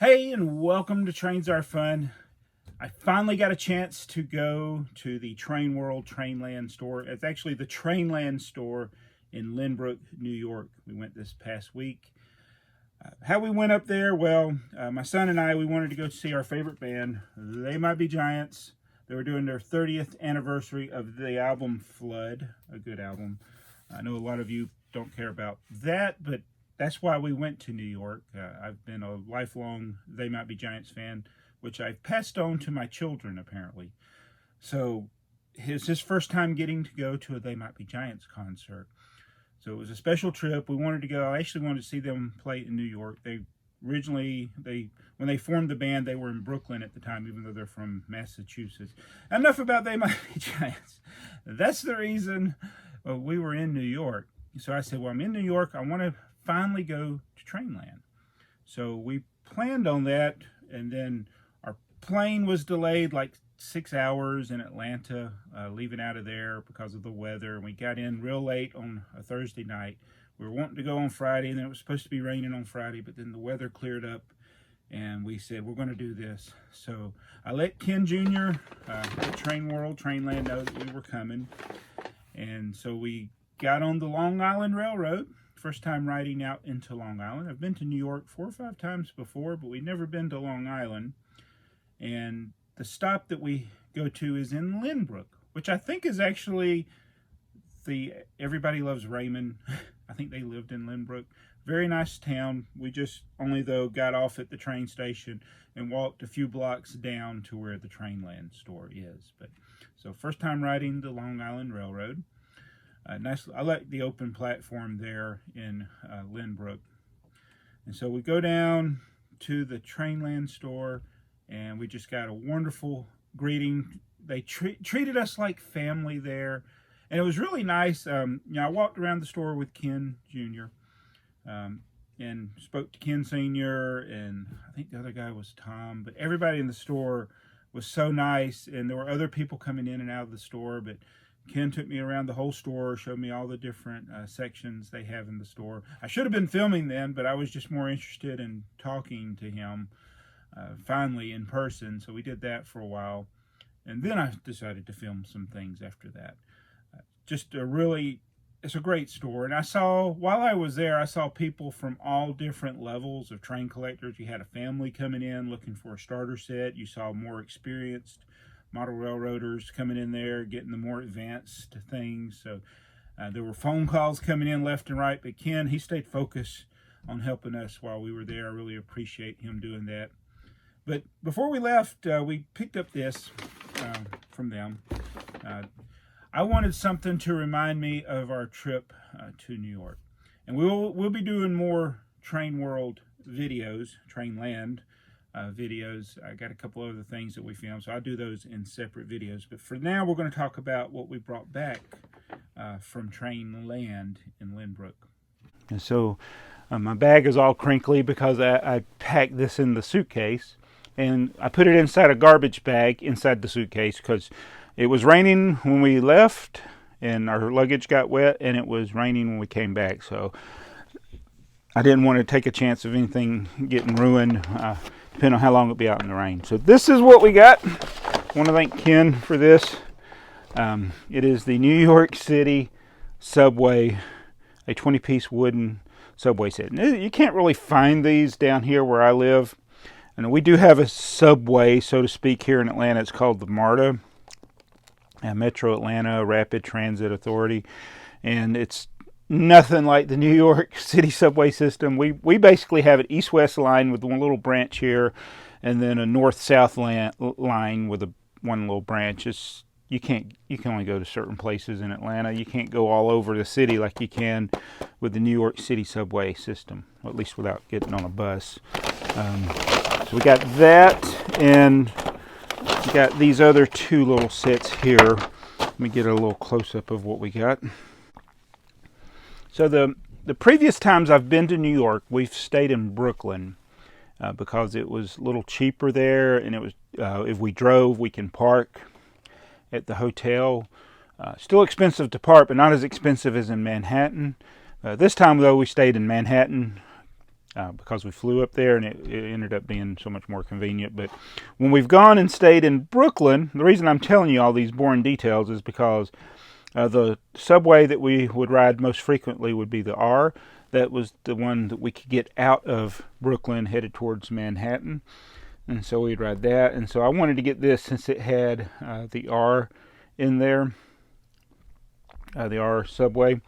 Hey, and welcome to TrainWorld Fun. I finally got a chance to go to the TrainWorld TrainLand store. It's actually the TrainLand store in Lynbrook, New York. We went this past week. How we went up there? Well, my son and I, we wanted to go see our favorite band, They Might Be Giants. They were doing their 30th anniversary of the album Flood, a good album. I know a lot of you don't care about that, but that's why we went to New York. I've been a lifelong They Might Be Giants fan, which I've passed on to my children, apparently. So it's his first time getting to go to a They Might Be Giants concert. So it was a special trip. We wanted to go. I actually wanted to see them play in New York. They originally, when they formed the band, they were in Brooklyn at the time, even though they're from Massachusetts. Enough about They Might Be Giants. That's the reason we were in New York. So I said, well, I'm in New York. I want to finally go to TrainLand. So we planned on that, and then our plane was delayed like 6 hours in Atlanta, leaving out of there because of the weather. And we got in real late on a Thursday night. We were wanting to go on Friday, and then it was supposed to be raining on Friday, but then the weather cleared up, and we said, we're going to do this. So I let Ken Jr. At TrainWorld TrainLand know that we were coming. And so we got on the Long Island Railroad. First time riding out into Long Island. I've been to New York 4 or 5 times before, but we've never been to Long Island. And the stop that we go to is in Lynbrook, which I think is actually the Everybody Loves Raymond. I think they lived in Lynbrook. Very nice town. We just only, though, got off at the train station and walked a few blocks down to where the TrainLand store is. But so first time riding the Long Island Railroad. Nice. I like the open platform there in Lynbrook. And so we go down to the TrainLand store, and we just got a wonderful greeting. They treated us like family there, and it was really nice. I walked around the store with Ken Jr. And spoke to Ken Sr., and I think the other guy was Tom. But everybody in the store was so nice, and there were other people coming in and out of the store, but Ken took me around the whole store, showed me all the different sections they have in the store. I should have been filming then, but I was just more interested in talking to him finally in person. So we did that for a while. And then I decided to film some things after that. It's a great store. And while I was there, I saw people from all different levels of train collectors. You had a family coming in looking for a starter set. You saw more experienced model railroaders coming in there, getting the more advanced things. So there were phone calls coming in left and right, but Ken, he stayed focused on helping us while we were there. I really appreciate him doing that. But before we left, we picked up this from them. I wanted something to remind me of our trip to New York. And we'll be doing more TrainWorld videos, TrainLand videos. I got a couple other things that we filmed, so I'll do those in separate videos. But for now, we're going to talk about what we brought back from TrainLand in Lynbrook. And so my bag is all crinkly because I packed this in the suitcase, and I put it inside a garbage bag inside the suitcase because it was raining when we left and our luggage got wet, and it was raining when we came back. So I didn't want to take a chance of anything getting ruined, depending on how long it'll be out in the rain. So this is what we got. I want to thank Ken for this. It is the New York City subway, a 20-piece wooden subway set. And you can't really find these down here where I live. And we do have a subway, so to speak, here in Atlanta. It's called the MARTA, Metro Atlanta Rapid Transit Authority. And it's nothing like the New York City subway system. We basically have an east-west line with one little branch here, and then a north-south line with one little branch. You can only go to certain places in Atlanta. You can't go all over the city like you can with the New York City subway system, or at least without getting on a bus. So we got that, and we got these other 2 little sets here. Let me get a little close-up of what we got. So the previous times I've been to New York, we've stayed in Brooklyn because it was a little cheaper there, and it was if we drove, we can park at the hotel. Still expensive to park, but not as expensive as in Manhattan. This time, though, we stayed in Manhattan, because we flew up there and it ended up being so much more convenient. But when we've gone and stayed in Brooklyn, the reason I'm telling you all these boring details is because the subway that we would ride most frequently would be the R. That was the one that we could get out of Brooklyn headed towards Manhattan. And so we'd ride that. And so I wanted to get this since it had the R in there, the R subway.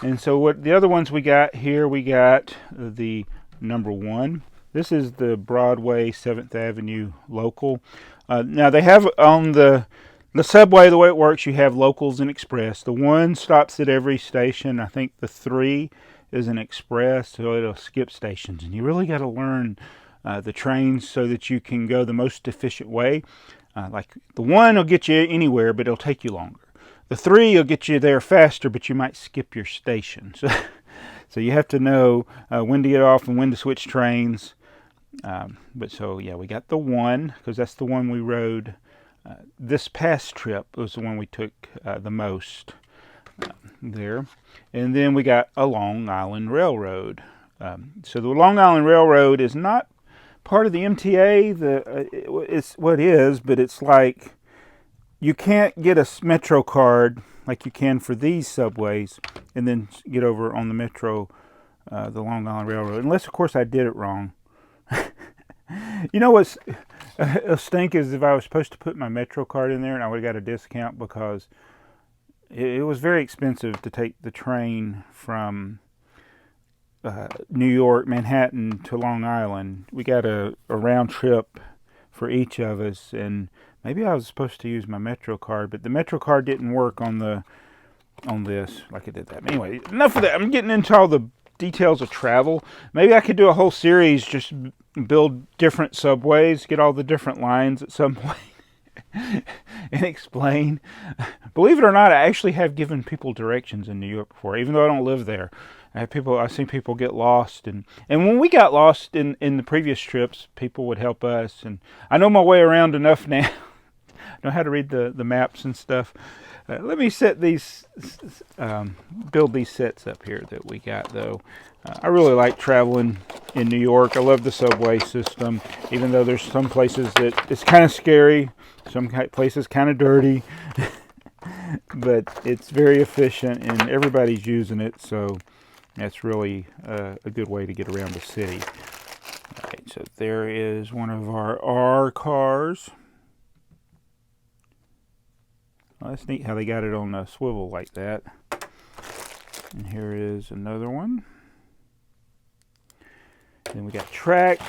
And so what the other ones we got here, we got the number 1. This is the Broadway 7th Avenue local. Now they have on the subway, the way it works, you have locals and express. The 1 stops at every station. I think the 3 is an express, so it'll skip stations. And you really got to learn the trains so that you can go the most efficient way. Like the 1 will get you anywhere, but it'll take you longer. The 3 will get you there faster, but you might skip your station. So you have to know when to get off and when to switch trains. But so yeah, we got the 1 because that's the one we rode. This past trip was the one we took the most there. And then we got a Long Island Railroad. So the Long Island Railroad is not part of the MTA. It's what it is, but it's like you can't get a Metro card like you can for these subways and then get over on the Metro, the Long Island Railroad. Unless, of course, I did it wrong. You know what's a stink is if I was supposed to put my Metro card in there and I would have got a discount because it was very expensive to take the train from New York, Manhattan to Long Island. We got a round trip for each of us, and maybe I was supposed to use my Metro card, but the Metro card didn't work on this like it did that. Anyway, enough of that. I'm getting into all the details of travel. Maybe I could do a whole series, just build different subways, get all the different lines at some point, and explain. Believe it or not, I actually have given people directions in New York before, even though I don't live there. I've seen people get lost, and when we got lost in the previous trips, people would help us, and I know my way around enough now. I know how to read the maps and stuff. Let me set these, build these sets up here that we got, though. I really like traveling in New York. I love the subway system, even though there's some places that it's kind of scary, some places kind of dirty, but it's very efficient, and everybody's using it, so that's really a good way to get around the city. All right, so there is one of our R cars. Well, that's neat how they got it on a swivel like that. And here is another one. Then we got track.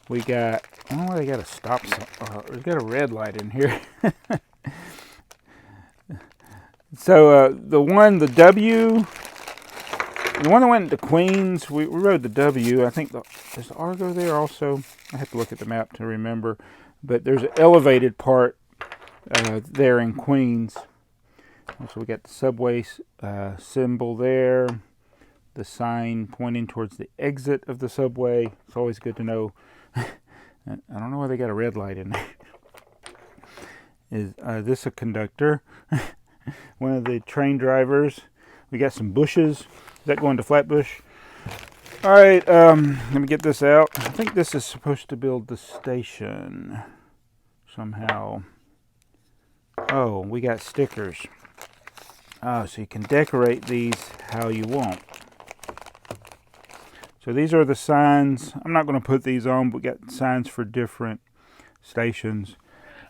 We got, oh, they got a stop sign. We got a red light in here. So the one that went to Queens, we rode the W. I think does the R go there also? I have to look at the map to remember. But there's an elevated part there in Queens. So we got the subway symbol there, the sign pointing towards the exit of the subway. It's always good to know. I don't know why they got a red light in there. Is this a conductor? One of the train drivers. We got some bushes. Is that going to Flatbush? All right, let me get this out. I think this is supposed to build the station somehow. Oh, we got stickers. Oh, so you can decorate these how you want. So these are the signs. I'm not going to put these on, but we got signs for different stations.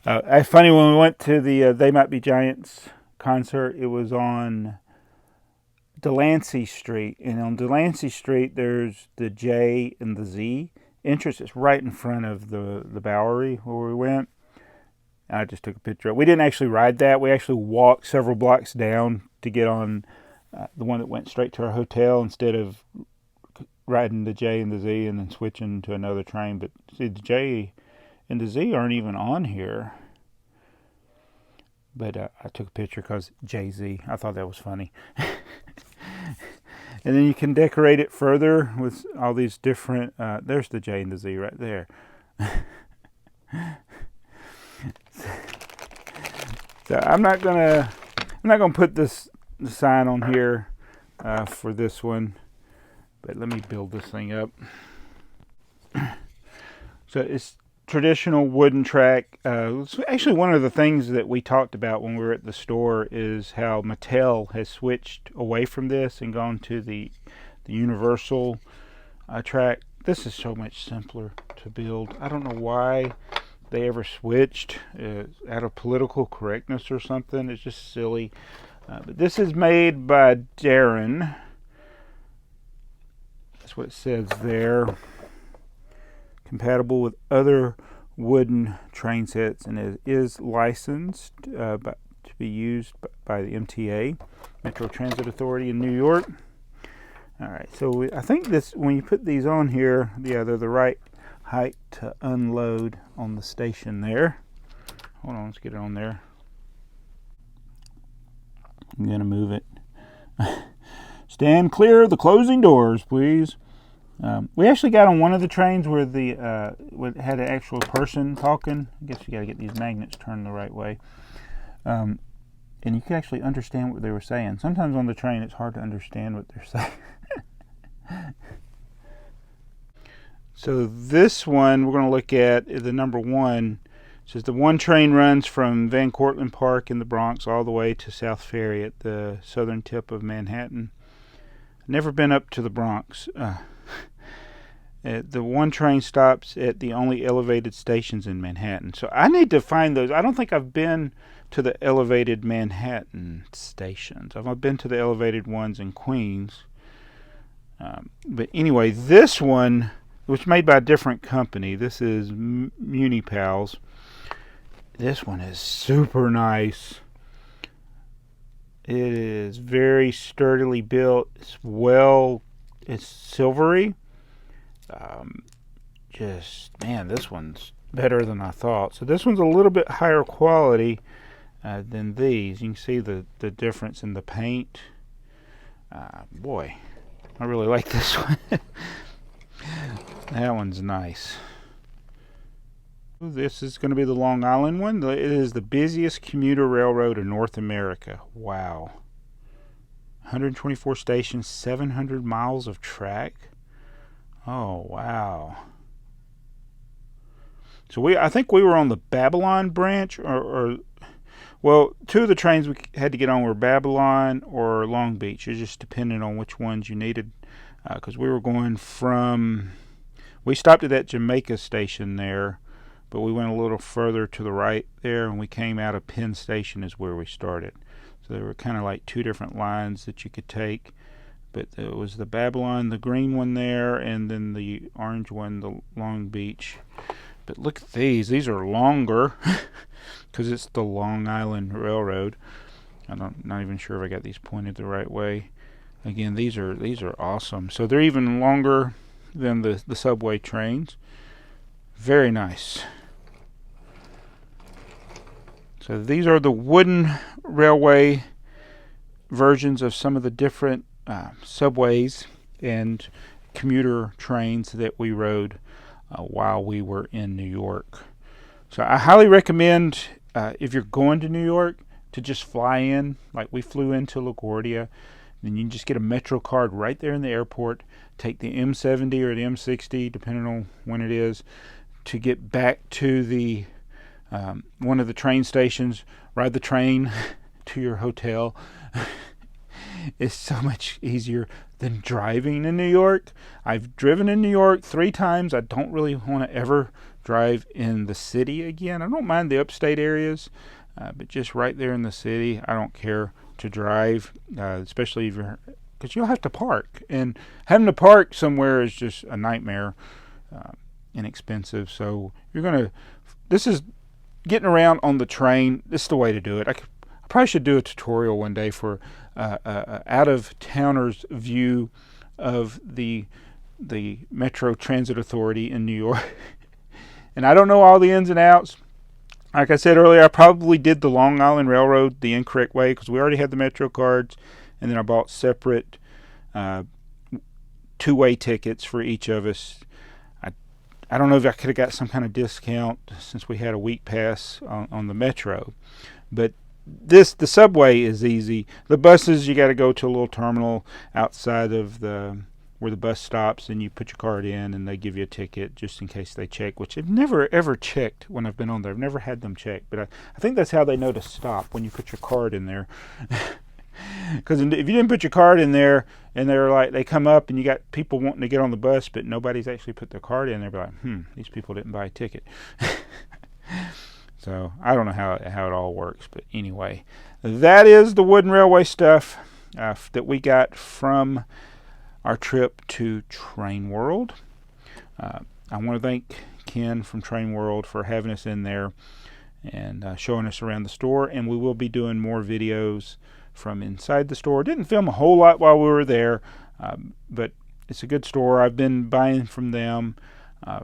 It's funny, when we went to the They Might Be Giants concert, it was on Delancey Street. And on Delancey Street, there's the J and the Z entrance. It's right in front of the Bowery where we went. I just took a picture. We didn't actually ride that. We actually walked several blocks down to get on the one that went straight to our hotel instead of riding the J and the Z and then switching to another train. But see, the J and the Z aren't even on here. But I took a picture because Jay-Z. I thought that was funny. And then you can decorate it further with all these different... there's the J and the Z right there. So I'm not gonna put the sign on here for this one, but let me build this thing up. So it's traditional wooden track. It's actually one of the things that we talked about when we were at the store is how Mattel has switched away from this and gone to the universal track. This is so much simpler to build. I don't know why they ever switched out of political correctness or something. It's just silly. But this is made by Darren. That's what it says there. Compatible with other wooden train sets, and it is licensed to be used by the MTA, Metro Transit Authority in New York. All right, so I think this, when you put these on here, yeah, they're the right height to unload on the station there. Hold on, let's get it on there. I'm gonna move it. Stand clear of the closing doors, please. We actually got on one of the trains where the had an actual person talking. I guess you got to get these magnets turned the right way, and you could actually understand what they were saying. Sometimes on the train, it's hard to understand what they're saying. So this one we're going to look at is the number 1. It says the one train runs from Van Cortlandt Park in the Bronx all the way to South Ferry at the southern tip of Manhattan. Never been up to the Bronx. The one train stops at the only elevated stations in Manhattan. So I need to find those. I don't think I've been to the elevated Manhattan stations. I've been to the elevated ones in Queens. But anyway, this one was made by a different company. This is Munipals. This one is super nice. It is very sturdily built. It's silvery. Man, this one's better than I thought. So this one's a little bit higher quality than these. You can see the difference in the paint. Boy, I really like this one. That one's nice. This is going to be the Long Island one. It is the busiest commuter railroad in North America. Wow. 124 stations, 700 miles of track. Oh, wow. So I think we were on the Babylon branch, well, 2 of the trains we had to get on were Babylon or Long Beach. It just depended on which ones you needed, because we stopped at that Jamaica station there, but we went a little further to the right there, and we came out of Penn Station is where we started. So there were kind of like 2 different lines that you could take. But it was the Babylon, the green one there, and then the orange one, the Long Beach. But look at these. These are longer because it's the Long Island Railroad. I'm not even sure if I got these pointed the right way. Again, these are awesome. So they're even longer than the subway trains. Very nice. So these are the wooden railway versions of some of the different subways and commuter trains that we rode while we were in New York. So I highly recommend, if you're going to New York, to just fly in. Like we flew into LaGuardia, then you can just get a Metro card right there in the airport, take the M70 or the M60, depending on when it is, to get back to the one of the train stations, ride the train to your hotel. It's so much easier than driving in New York. I've driven in New York 3 times. I don't really want to ever drive in the city again. I don't mind the upstate areas, but just right there in the city, I don't care to drive, especially because you'll have to park. And having to park somewhere is just a nightmare, inexpensive. So this is getting around on the train. This is the way to do it. I probably should do a tutorial one day for out-of-towner's view of the Metro Transit Authority in New York. And I don't know all the ins and outs. Like I said earlier, I probably did the Long Island Railroad the incorrect way because we already had the Metro cards, and then I bought separate 2-way tickets for each of us. I don't know if I could have got some kind of discount since we had a week pass on the Metro, but the subway is easy. The buses, you got to go to a little terminal outside of the where the bus stops, and you put your card in and they give you a ticket just in case they check, which they've never ever checked when I've been on there. I've never had them check, but I think that's how they know to stop, when you put your card in there. Because if you didn't put your card in there and they're like, they come up and you got people wanting to get on the bus but nobody's actually put their card in, they'll be like, these people didn't buy a ticket. So I don't know how it all works, but anyway, that is the wooden railway stuff that we got from our trip to TrainWorld. I want to thank Ken from TrainWorld for having us in there and showing us around the store, and we will be doing more videos from inside the store. Didn't film a whole lot while we were there, but it's a good store. I've been buying from them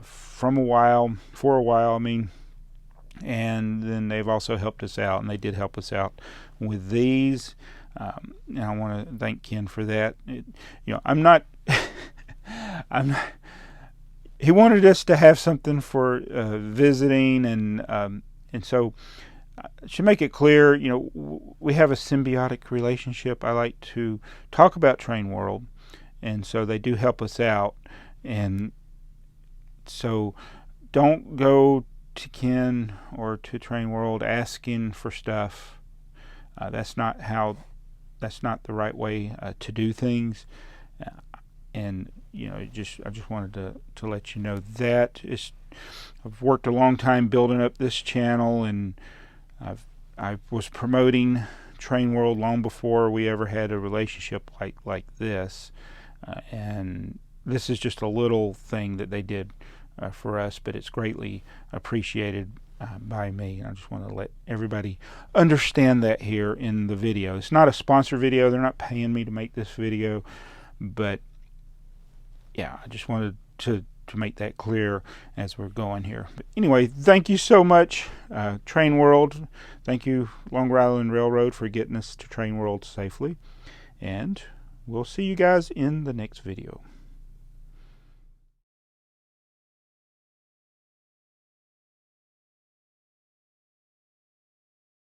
for a while, and then they've also helped us out, and they did help us out with these. And I want to thank Ken for that. I'm not he wanted us to have something for visiting, and so I should make it clear, we have a symbiotic relationship. I like to talk about TrainWorld, and so they do help us out. And so don't go to Ken or to TrainWorld asking for stuff. That's not the right way to do things. And I just wanted to let you know that I've worked a long time building up this channel, and I was promoting TrainWorld long before we ever had a relationship like this, and this is just a little thing that they did for us, but it's greatly appreciated by me. I just want to let everybody understand that here in the video. It's not a sponsor video. They're not paying me to make this video, but yeah, I just wanted to make that clear as we're going here. But anyway, thank you so much, TrainWorld. Thank you, Long Island Railroad, for getting us to TrainWorld safely, and we'll see you guys in the next video.